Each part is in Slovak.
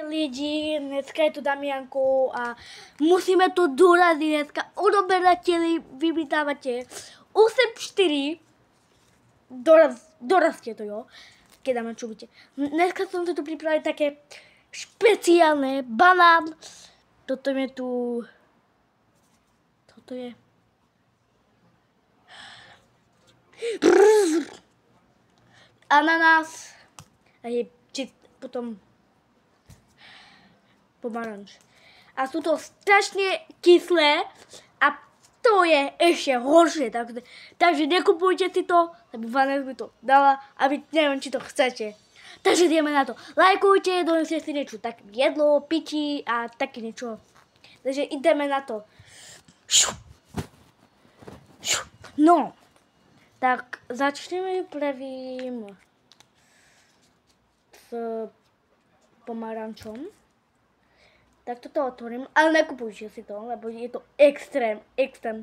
Lidi, dneska je tu Damianko a musíme to dorazit dneska. Odoberateli, vymítávate 8-4. Dorazte to, jo. Keď dáme čubite. Dneska som si tu pripravil také špeciálne. Banán. Toto je tu... Toto je... Ananás. A je potom... pomaranč. A sú to strašne kyslé a to je ešte horšie. Takže nekupujte si to, lebo Vanessa by to dala a vy neviem, či to chcete. Takže ideme na to. Lajkujte, doneste si niečo tak jedlo, piči a také niečo. Takže ideme na to. No, tak začneme prvým s pomarančom. Tak toto otvorím, ale nekupujte si to, lebo je to extrém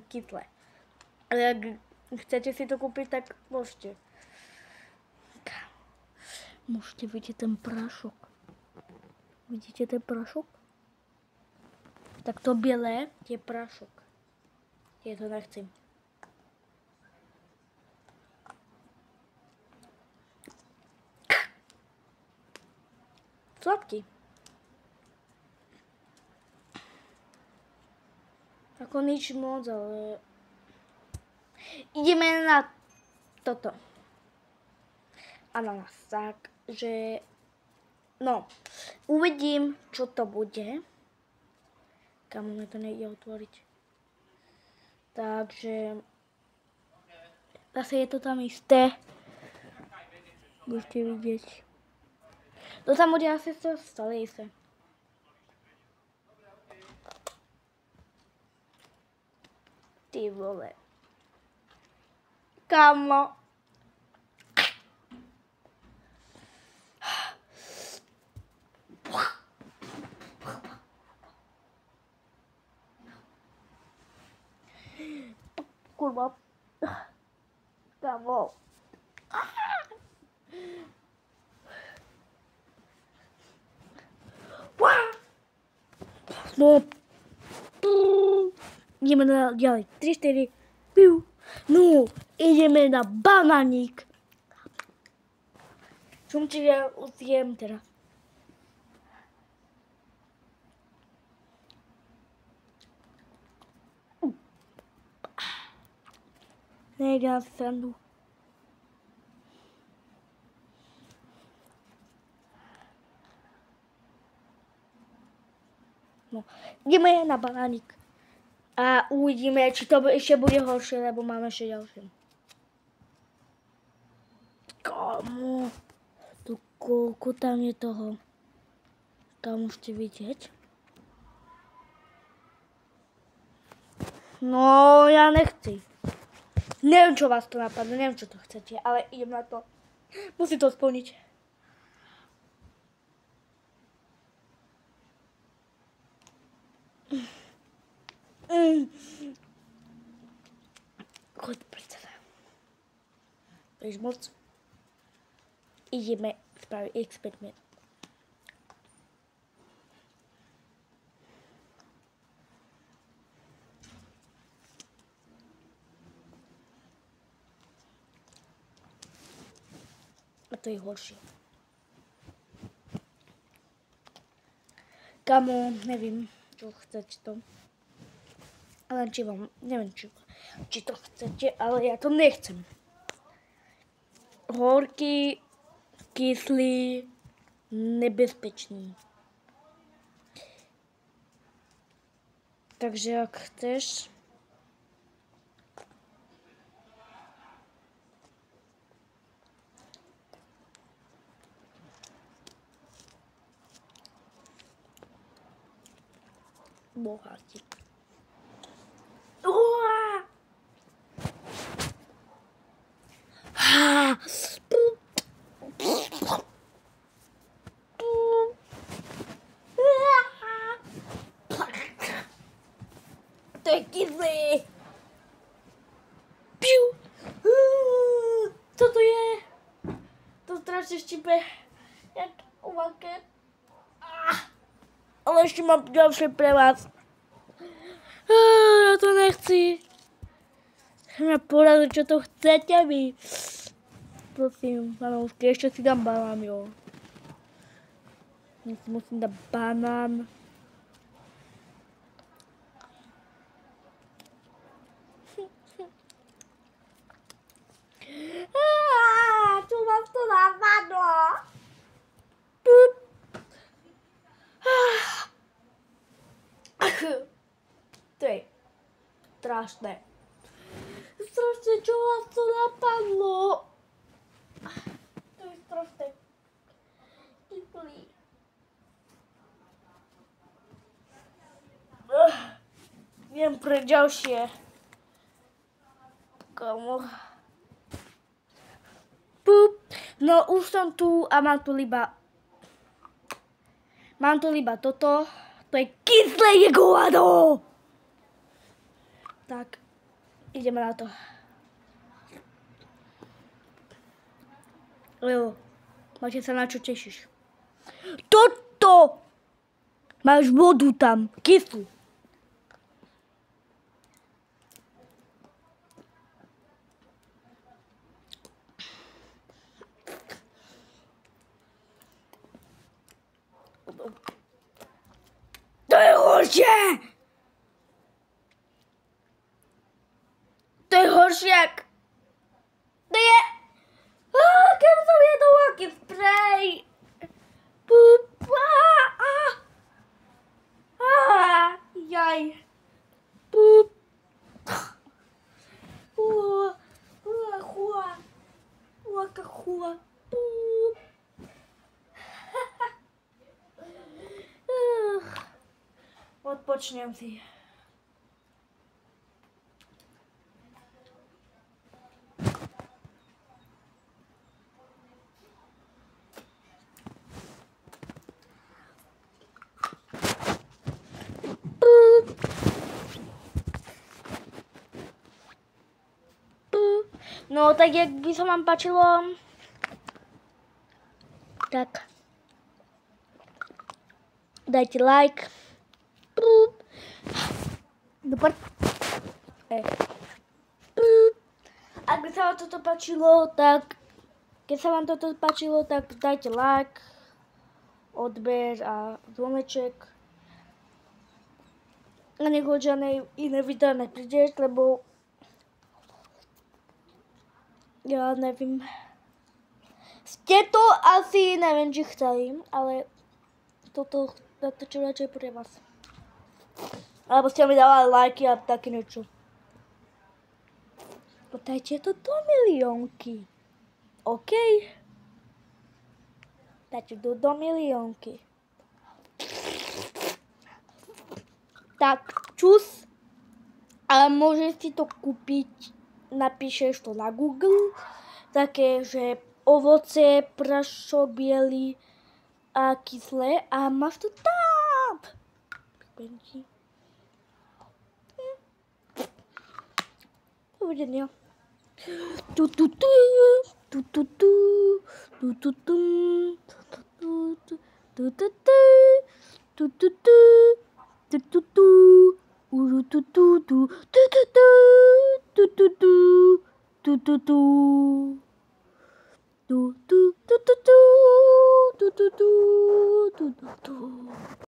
kyslé. Ale ak chcete si to kúpiť, tak môžete. Môžete vidieť ten prášok. Vidíte ten prášok? Tak to bielé je prášok. Ja to nechcem. Sladký. Ako nič moc, ale... Ideme na toto. Ananás, takže... No, uvidím, čo to bude. Kam mi to nejde otvoriť. Takže... Zase je to tam isté. Budete vidieť. To tam bude asi to stále isté. Ty vole. Kamo. Kurva. Kamo. No. Ideme ďalej. 3, 4. Piu. No, ideme na banánik. Čumči ja zjem teraz. Nejde na srandu. No, ideme na banánik. A uvidíme, či to ešte bude horšie, lebo máme ešte ďalšie. Kámo, tu koľko tam je toho. Tam môžete vidieť. No, ja nechci. Neviem, čo vás to napadne, neviem, čo to chcete, ale idem na to. Musím to splniť. Choď predseda. Budeš moc. Ideme spraviť experiment. A to je horšie. Kamo, neviem, čo chcete to. Ale či vám, neviem, či to chcete, ale ja to nechcem. Horký, kyslý, nebezpečný. Takže ak chceš... Bohátik. To je kyslý. Piu. Co to je? To strašne štipe. Jak uvaké. ale ešte mám ďalšie pre vás. Ja to nechci. Mňa poradí, čo to chcete vy. Prosím, fanoušky, ešte si dám banán, jo. Musím dať banán. Čo vám to napadlo? To je strašné. Strašné, čo vám to napadlo? To je strašné. Kyslý. Viem pre ďalšie. Komu? No už som tu a mám tu iba toto. To je kyslé jegovado. Tak, ideme na to. Jo, máte sa na čo tešíš. Toto! Máš vodu tam, kyslú. To je horšie! To je horšie jak... To je... Keď som jedol aký sprej. Jaj. Chua. Odpočnem si. No, tak jak by sa vám páčilo, tak dajte like. Ak by sa vám toto páčilo, tak keď sa vám toto páčilo, tak dajte like, odber a zvoneček. A nech od žiadnej iné video neprídeš, lebo ja nevím. Ste to asi, neviem, či chceli, ale toto čo radšej pre vás. Alebo ste mi dávali lajky a také niečo. Dajte to do miliónky. OK? Dajte to do miliónky. Tak, čus. Ale môžeš si to kúpiť. Napíšeš to na Google. Také, že ovoce, prašok, biely a kyslé. A máš to tam. Dovidenia.